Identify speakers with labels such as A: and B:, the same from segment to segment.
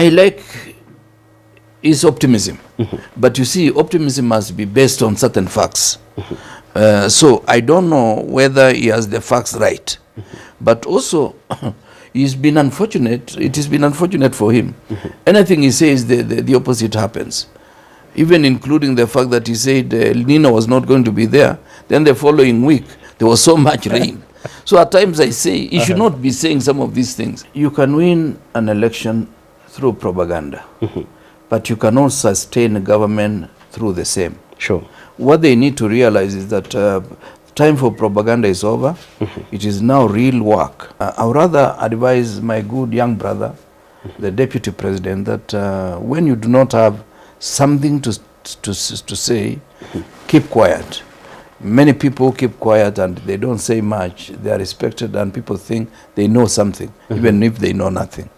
A: I like his optimism. But you see, optimism must be based on certain facts. So I don't know whether he has the facts right. But also, he's been unfortunate. It has been unfortunate for him. Anything he says, the opposite happens. Even including the fact that he said El Nino was not going to be there. Then the following week, there was so much rain. So at times I say, he should not be saying some of these things. You can win an election through propaganda. But you cannot sustain a government through the same.
B: Sure.
A: What they need to realize is that time for propaganda is over. It is now real work. I would rather advise my good young brother, the deputy president, that when you do not have something to say, keep quiet. Many people keep quiet and they don't say much. They are respected and people think they know something, even if they know nothing.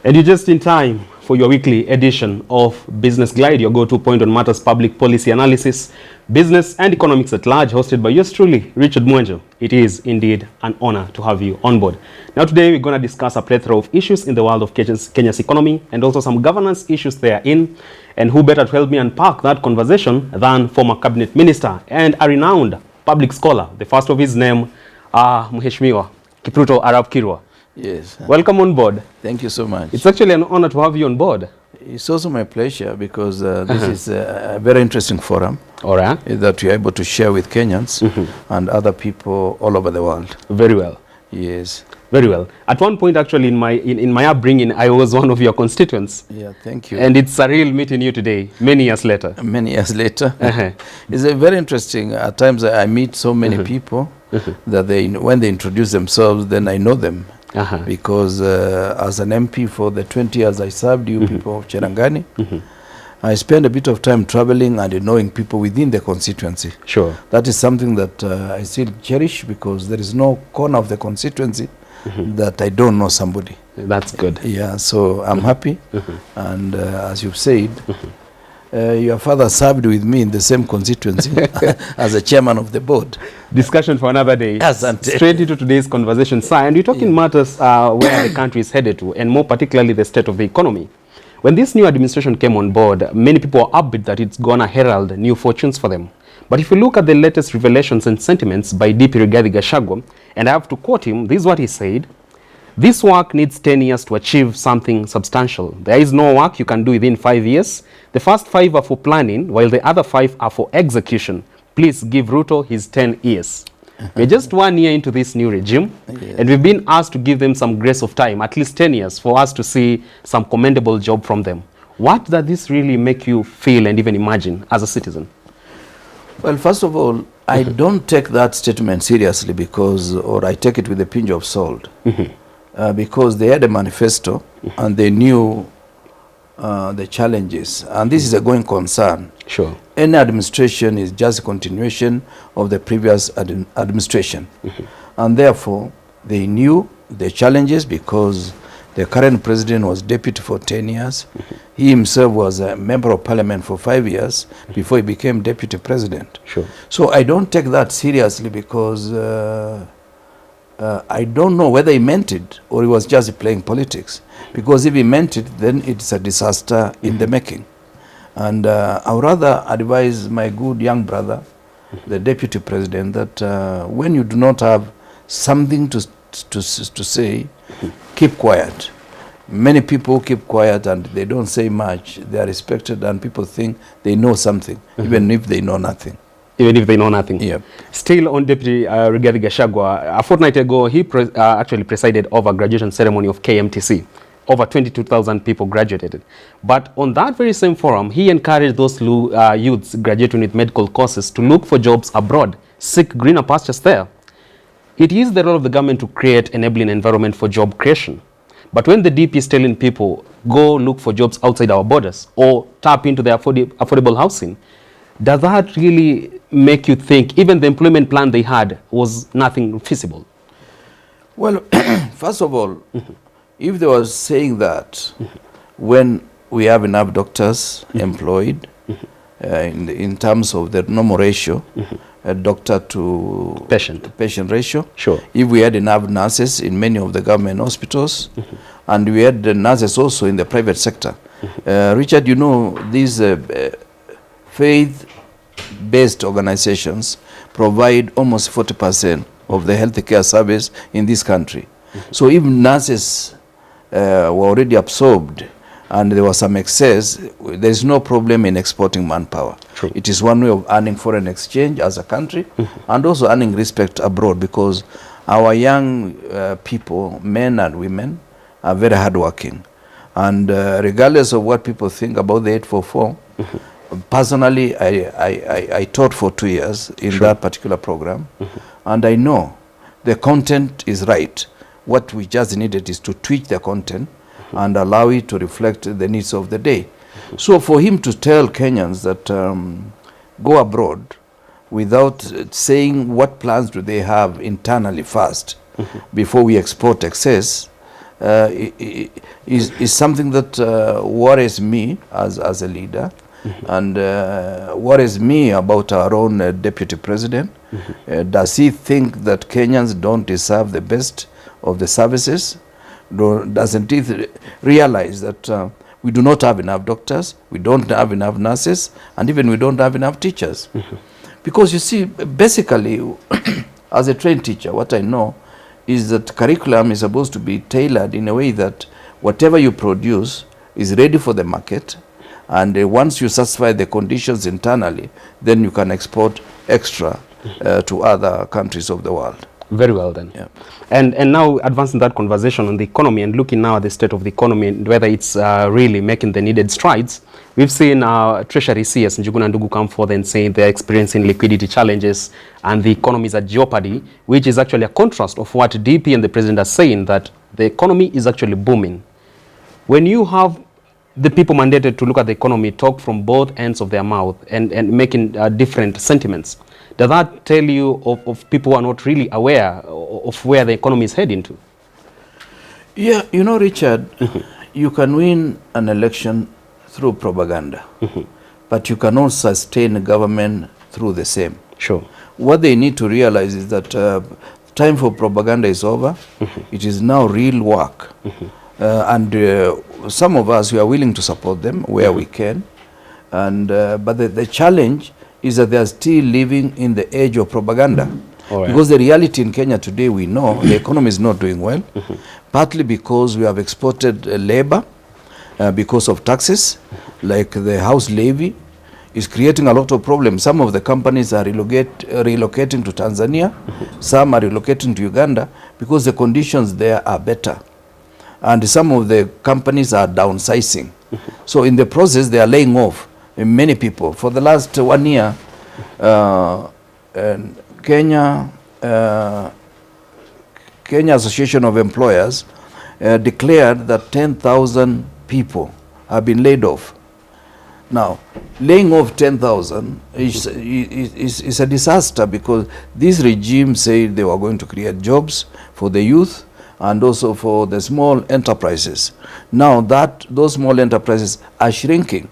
B: And you're just in time for your weekly edition of Business Glide, your go-to point on matters public policy analysis, business and economics at large, hosted by yours truly, Richard Mwenjo. It is indeed an honor to have you on board. Now today we're going to discuss a plethora of issues in the world of Kenya's economy and also some governance issues therein. And who better to help me unpack that conversation than former cabinet minister and a renowned public scholar, the first of his name, Mheshimiwa Kipruto Arap Kirwa.
A: Yes.
B: Welcome on board.
A: Thank you so much.
B: It's actually an honor to have you on board.
A: It's also my pleasure because this is a very interesting forum.
B: All right.
A: That we are able to share with Kenyans and other people all over the world.
B: Very well.
A: Yes.
B: Very well. At one point, actually, in my upbringing, I was one of your constituents.
A: Yeah, thank you.
B: And it's a real meeting you today, many years later.
A: Many years later. It's a very interesting. At times, I meet so many people that when they introduce themselves, then I know them. Because as an MP for the 20 years I served you people of Cherangani, I spent a bit of time traveling and knowing people within the constituency.
B: Sure.
A: That is something that I still cherish because there is no corner of the constituency that I don't know somebody.
B: That's good.
A: Yeah, so I'm happy. And as you've said, your father served with me in the same constituency as a chairman of the board.
B: Discussion for another day.
A: Yes,
B: straight into today's conversation, sir. And we're talking matters where the country is headed to, and more particularly the state of the economy. When this new administration came on board, many people are upbeat that it's going to herald new fortunes for them. But if you look at the latest revelations and sentiments by DP Rigathi Gachagua, and I have to quote him, this is what he said: "This work needs 10 years to achieve something substantial. There is no work you can do within 5 years. The first 5 are for planning, while the other 5 are for execution. Please give Ruto his 10 years. We're just 1 year into this new regime, and we've been asked to give them some grace of time, at least 10 years, for us to see some commendable job from them. What does this really make you feel and even imagine as a citizen?
A: Well, first of all, I don't take that statement seriously or I take it with a pinch of salt. Because they had a manifesto and they knew the challenges. And this is a going concern.
B: Sure.
A: Any administration is just a continuation of the previous administration. And therefore, they knew the challenges because the current president was deputy for 10 years. He himself was a member of parliament for 5 years before he became deputy president.
B: Sure.
A: So I don't take that seriously because I don't know whether he meant it or he was just playing politics. Because if he meant it, then it's a disaster in the making. And I would rather advise my good young brother, the deputy president, that when you do not have something to say, keep quiet. Many people keep quiet and they don't say much. They are respected and people think they know something, even if they know nothing.
B: Even if they know nothing.
A: Yep.
B: Still on Deputy Rigathi Gachagua, a fortnight ago, he actually presided over a graduation ceremony of KMTC. Over 22,000 people graduated. But on that very same forum, he encouraged those youths graduating with medical courses to look for jobs abroad, seek greener pastures there. It is the role of the government to create enabling environment for job creation. But when the DP is telling people, go look for jobs outside our borders or tap into the affordable housing, does that really make you think even the employment plan they had was nothing feasible?
A: Well, first of all, if they were saying that when we have enough doctors employed, in terms of the normal ratio, doctor to patient ratio,
B: Sure.
A: if we had enough nurses in many of the government hospitals, and we had the nurses also in the private sector. Richard, you know, these faith-based organizations provide almost 40% of the healthcare service in this country. So if nurses were already absorbed and there was some excess, there is no problem in exporting manpower.
B: True.
A: It is one way of earning foreign exchange as a country and also earning respect abroad, because our young people, men and women, are very hardworking. And regardless of what people think about the 844, personally, I taught for 2 years in that particular program, and I know the content is right. What we just needed is to tweak the content and allow it to reflect the needs of the day. So for him to tell Kenyans that go abroad without saying what plans do they have internally first before we export excess is something that worries me as a leader, and worries me about our own deputy president. Does he think that Kenyans don't deserve the best of the services? Doesn't he realize that we do not have enough doctors, we don't have enough nurses, and even we don't have enough teachers? Because you see, basically, as a trained teacher, what I know is that curriculum is supposed to be tailored in a way that whatever you produce is ready for the market, and once you satisfy the conditions internally, then you can export extra to other countries of the world.
B: Very well then.
A: Yeah.
B: And now advancing that conversation on the economy and looking now at the state of the economy and whether it's really making the needed strides, we've seen Treasury CS Njuguna Ndugu come forth and say they're experiencing liquidity challenges and the economy is at jeopardy, which is actually a contrast of what DP and the president are saying, that the economy is actually booming. When you have the people mandated to look at the economy talk from both ends of their mouth and making different sentiments, does that tell you of people who are not really aware of where the economy is heading to?
A: Yeah, you know, Richard, you can win an election through propaganda, but you cannot sustain government through the same.
B: Sure.
A: What they need to realize is that time for propaganda is over. It is now real work. And some of us, we are willing to support them where we can. And but the challenge is that they are still living in the age of propaganda.
B: All right.
A: Because the reality in Kenya today, we know the economy is not doing well, partly because we have exported labor because of taxes, like the house levy is creating a lot of problems. Some of the companies are relocating to Tanzania, some are relocating to Uganda because the conditions there are better. And some of the companies are downsizing. So in the process, they are laying off many people. For the last 1 year, Kenya Association of Employers declared that 10,000 people have been laid off. Now, laying off 10,000 is a disaster, because this regime said they were going to create jobs for the youth and also for the small enterprises. Now that those small enterprises are shrinking.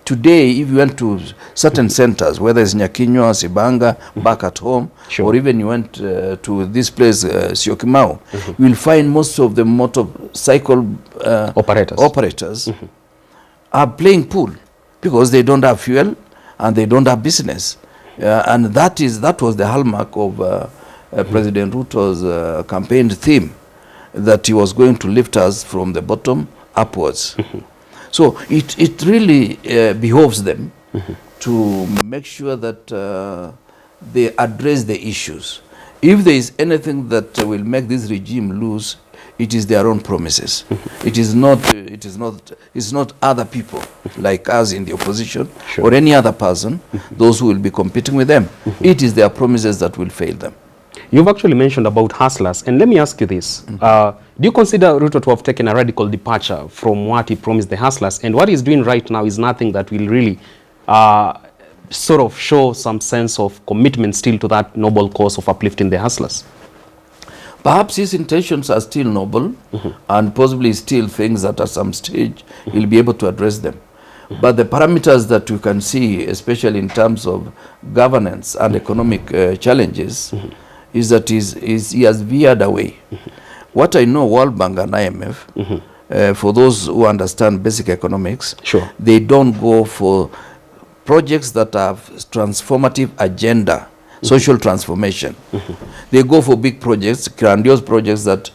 A: Today, if you went to certain centers, whether it's Nyakinywa, Sibanga, back at home,
B: Sure.
A: or even you went to this place, Syokimau, you will find most of the motorcycle operators are playing pool because they don't have fuel and they don't have business. And that was the hallmark of President Ruto's campaign theme, that he was going to lift us from the bottom upwards. So it really behoves them to make sure that they address the issues. If there is anything that will make this regime lose, it is their own promises. It's not other people like us in the opposition,
B: Sure.
A: or any other person, those who will be competing with them. It is their promises that will fail them.
B: You've actually mentioned about hustlers, and let me ask you this. Do you consider Ruto to have taken a radical departure from what he promised the hustlers? And what he's doing right now is nothing that will really sort of show some sense of commitment still to that noble cause of uplifting the hustlers?
A: Perhaps his intentions are still noble and possibly still things that at some stage he'll be able to address them. But the parameters that you can see, especially in terms of governance and economic challenges, is that he has veered away. What I know, World Bank and IMF, for those who understand basic economics,
B: Sure.
A: they don't go for projects that have transformative agenda, social transformation. They go for big projects, grandiose projects that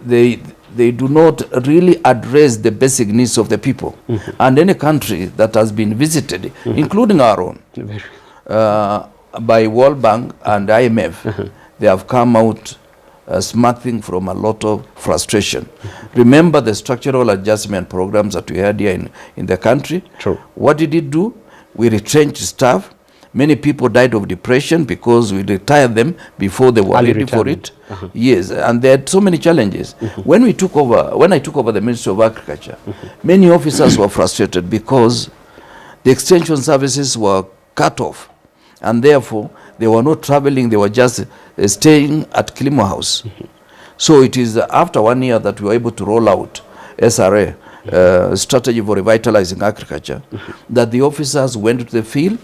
A: they do not really address the basic needs of the people. And any country that has been visited, including our own, by World Bank and IMF, they have come out smarting from a lot of frustration. Remember the structural adjustment programs that we had here in the country?
B: True.
A: What did it do? We retrenched staff. Many people died of depression because we retired them before they were
B: Early
A: ready for
B: retirement.
A: it. Yes, and they had so many challenges. When I took over the Ministry of Agriculture, many officers were frustrated because the extension services were cut off, and therefore they were not traveling, they were just staying at Kilimo House. So it is after 1 year that we were able to roll out SRA, strategy for revitalizing agriculture, that the officers went to the field,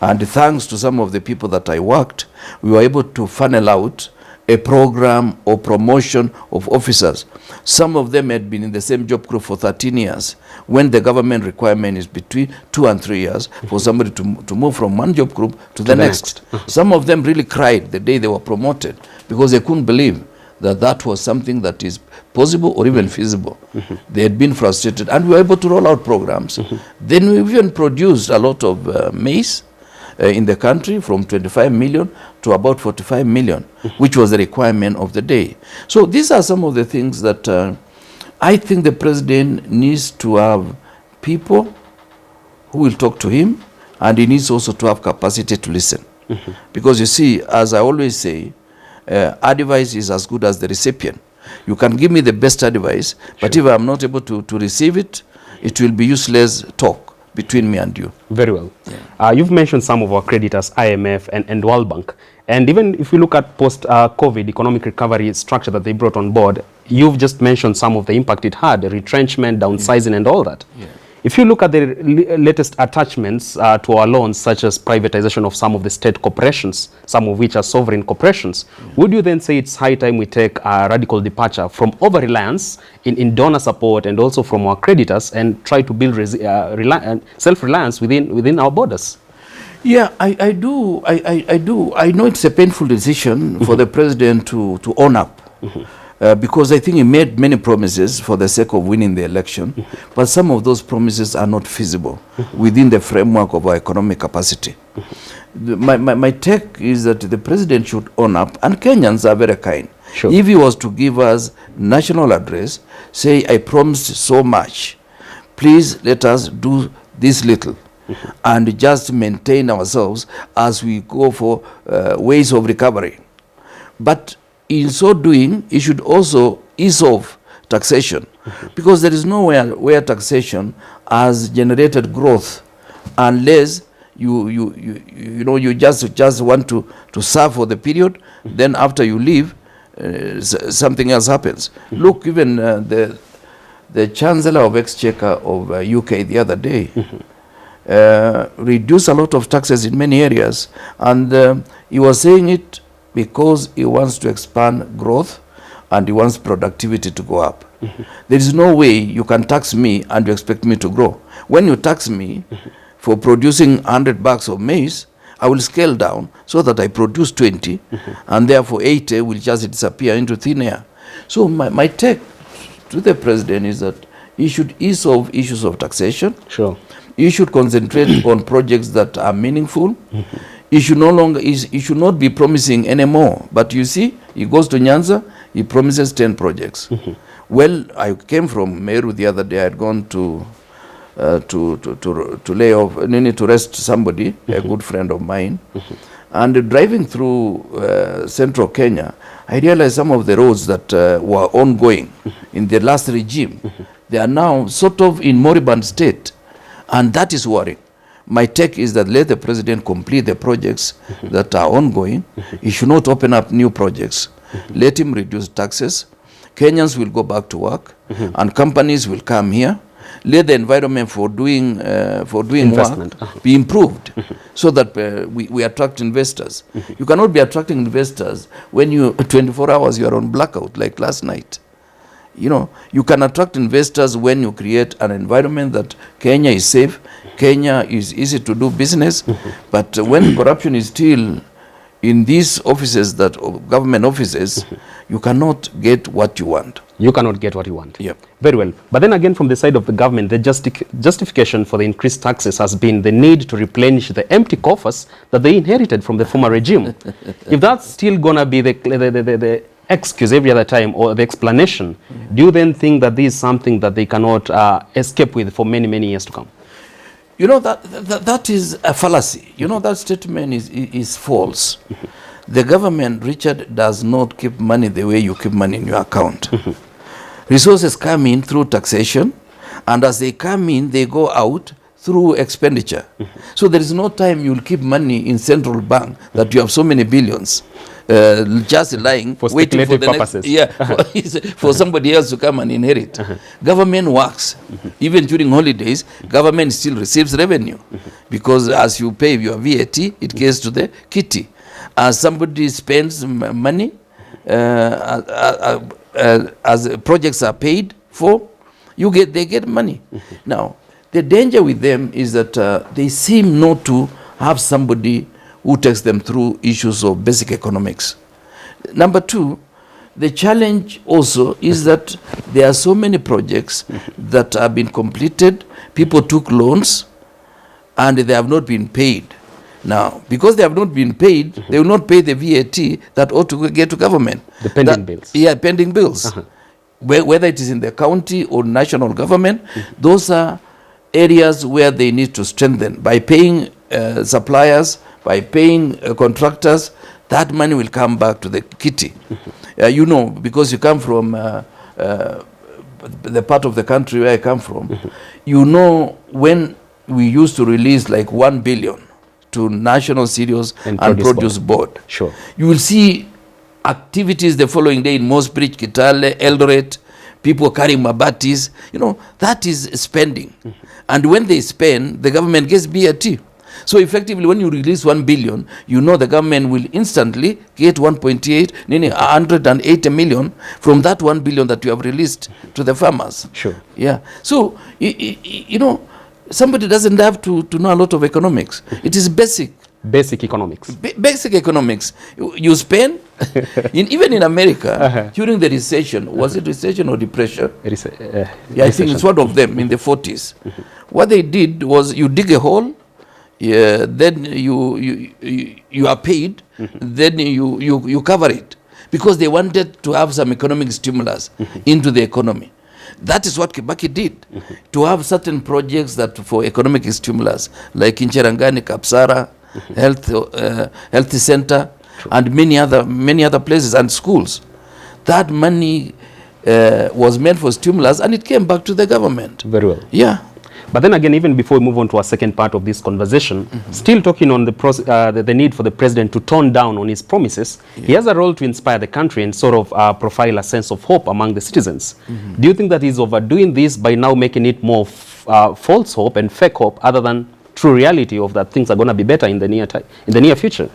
A: and thanks to some of the people that I worked, we were able to funnel out a program or promotion of officers. Some of them had been in the same job group for 13 years, when the government requirement is between 2 and 3 years for somebody to move from one job group to the next. Some of them really cried the day they were promoted because they couldn't believe that that was something that is possible or even feasible. They had been frustrated, and we were able to roll out programs. Then we even produced a lot of maize in the country, from 25 million to about 45 million, which was the requirement of the day. So these are some of the things that I think the president needs to have people who will talk to him, and he needs also to have capacity to listen. Because you see, as I always say, advice is as good as the recipient. You can give me the best advice, but if I'm not able to receive it, it will be useless talk between me and you.
B: Very well. You've mentioned some of our creditors, IMF and World Bank. And even if we look at post-COVID economic recovery structure that they brought on board, you've just mentioned some of the impact it had, the retrenchment, downsizing, and all that. If you look at the latest attachments to our loans, such as privatization of some of the state corporations, some of which are sovereign corporations, would you then say it's high time we take a radical departure from over-reliance in donor support and also from our creditors and try to build self-reliance within our borders?
A: Yeah, I do. I know it's a painful decision for the president to own up. Because I think he made many promises for the sake of winning the election, but some of those promises are not feasible within the framework of our economic capacity. My take is that the president should own up, and Kenyans are very kind.
B: Sure.
A: If he was to give us national address, say, I promised so much, please let us do this little, and just maintain ourselves as we go for ways of recovery. But in so doing, he should also ease off taxation, because there is nowhere where taxation has generated growth unless you just want to serve for the period, then after you leave, something else happens. Look, even the Chancellor of Exchequer of UK the other day reduced a lot of taxes in many areas, and he was saying it because he wants to expand growth and he wants productivity to go up. There is no way you can tax me and you expect me to grow. When you tax me for producing 100 bags of maize, I will scale down so that I produce 20, and therefore 80 will just disappear into thin air. So my take to the president is that he should ease off issues of taxation.
B: Sure.
A: He should concentrate on projects that are meaningful. He should he should not be promising anymore. But you see, he goes to Nyanza, he promises 10 projects. Well, I came from Meru the other day. I had gone to lay off, to rest somebody, a good friend of mine. And driving through central Kenya, I realized some of the roads that were ongoing in the last regime, they are now sort of in moribund state. And that is worrying. my take is that let the president complete the projects that are ongoing. He should not open up new projects. Let him reduce taxes. Kenyans will go back to work, and companies will come here. Let the environment for doing
B: investment
A: work be improved, so that we attract investors. You cannot be attracting investors when you 24 hours you are on blackout like last night. You know, you can attract investors when you create an environment that Kenya is safe, Kenya is easy to do business. But when corruption is still in these offices, that government offices, you cannot get what you want.
B: You cannot get what you want.
A: Yep.
B: Very well. But then again, from the side of the government, the justification for the increased taxes has been the need to replenish the empty coffers that they inherited from the former regime. If that's still going to be the excuse every other time, or the explanation, do you then think that this is something that they cannot escape with for many, many years to come?
A: You know, that is a fallacy. You know, that statement is false. The government, Richard, does not keep money the way you keep money in your account. Resources come in through taxation, and as they come in, they go out through expenditure. So there is no time you'll keep money in central bank that you have so many billions just lying,
B: for
A: waiting for the
B: purposes.
A: for somebody else to come and inherit. Government works. Even during holidays, government still receives revenue, because as you pay your VAT, it goes to the kitty. As somebody spends money, as projects are paid for, they get money. Now, the danger with them is that they seem not to have somebody who takes them through issues of basic economics. Number two, the challenge also is that there are so many projects that have been completed, people took loans, and they have not been paid. Now, because they have not been paid, they will not pay the VAT that ought to get to government.
B: The pending bills.
A: Yeah, pending bills. Whether it is in the county or national government, those are areas where they need to strengthen by paying suppliers, by paying contractors. That money will come back to the kitty. You know, because you come from the part of the country where I come from, you know, when we used to release like 1 billion to National Cereals and Produce Board.
B: Sure.
A: You will see activities the following day in Mosbridge, Kitale, Eldoret, people carrying mabatis. You know, that is spending. And when they spend, the government gets VAT. So effectively, when you release 1 billion, you know the government will instantly get 180 million from that 1 billion that you have released to the farmers.
B: Sure.
A: Yeah. So, you know, somebody doesn't have to know a lot of economics. It is basic.
B: Basic economics.
A: Basic economics. You spend, even in America, during the recession, was it recession or depression? Yeah, I think it's one of them in the 40s. What they did was you dig a hole, then you are paid, then you cover it, because they wanted to have some economic stimulus into the economy. That is what Kibaki did, to have certain projects that for economic stimulus, like in Cherangani, Kapsara, health center, and many other places and schools. That money was meant for stimulus, and it came back to the government.
B: Very well.
A: Yeah.
B: But then again, even before we move on to our second part of this conversation, still talking on the need for the president to tone down on his promises, he has a role to inspire the country and sort of profile a sense of hope among the citizens. Do you think that he's overdoing this by now making it more false hope and fake hope, other than true reality of that things are going to be better in the near future?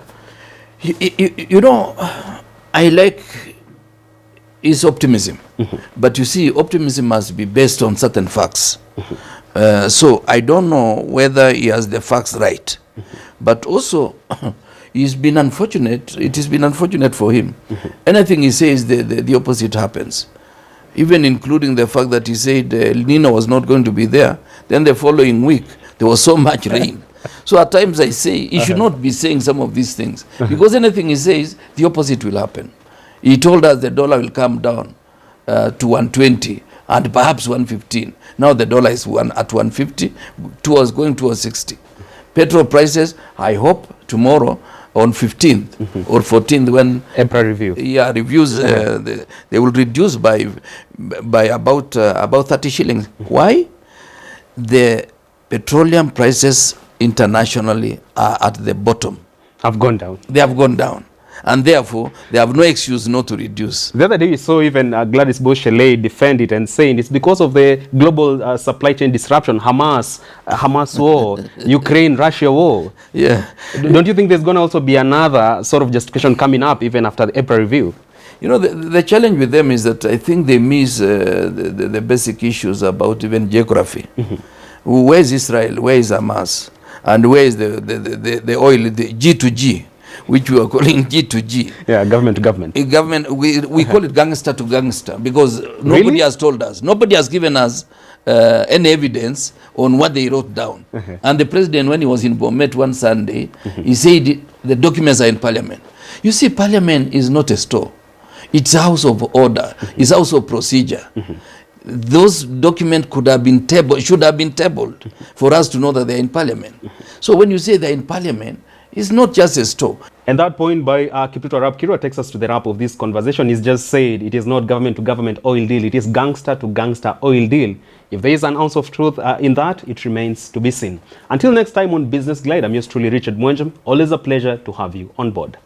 A: You know, I like his optimism, but you see, optimism must be based on certain facts. So I don't know whether he has the facts right, but also he's been unfortunate. It has been unfortunate for him. Anything he says, the opposite happens, even including the fact that he said El Nino was not going to be there. Then the following week, there was so much rain. So at times I say he should not be saying some of these things, because anything he says, the opposite will happen. He told us the dollar will come down to 120 and perhaps 115. Now the dollar is at 150, going towards 60. Petrol prices, I hope tomorrow on 15th or 14th, when
B: April review.
A: Yeah, reviews, they will reduce by about 30 shillings. Why? The petroleum prices internationally are at the bottom.
B: Have gone down.
A: They have gone down. And therefore, they have no excuse not to reduce.
B: The other day we saw even Gladys Boshele defend it and saying it's because of the global supply chain disruption, Hamas war, Ukraine, Russia war.
A: Yeah.
B: Don't you think there's going to also be another sort of justification coming up even after the April review?
A: You know, the challenge with them is that I think they miss the basic issues about even geography. Where is Israel? Where is Hamas? And where is the oil, the G2G? Which we are calling G2G.
B: Yeah, government to government.
A: We call it gangster to gangster because nobody has told us. Nobody has given us any evidence on what they wrote down. And the president, when he was in Bomet one Sunday, he said the documents are in parliament. You see, parliament is not a store. It's a house of order. It's a house of procedure. Those documents could have been tabled, should have been tabled for us to know that they're in parliament. So when you say they're in parliament, it's not just a store. And
B: that point by Kipruto Arap Kirwa takes us to the wrap of this conversation. He's just said it is not government to government oil deal. It is gangster to gangster oil deal. If there is an ounce of truth in that, it remains to be seen. Until next time on Business Glide, I'm yours truly, Richard Mwenjem. Always a pleasure to have you on board.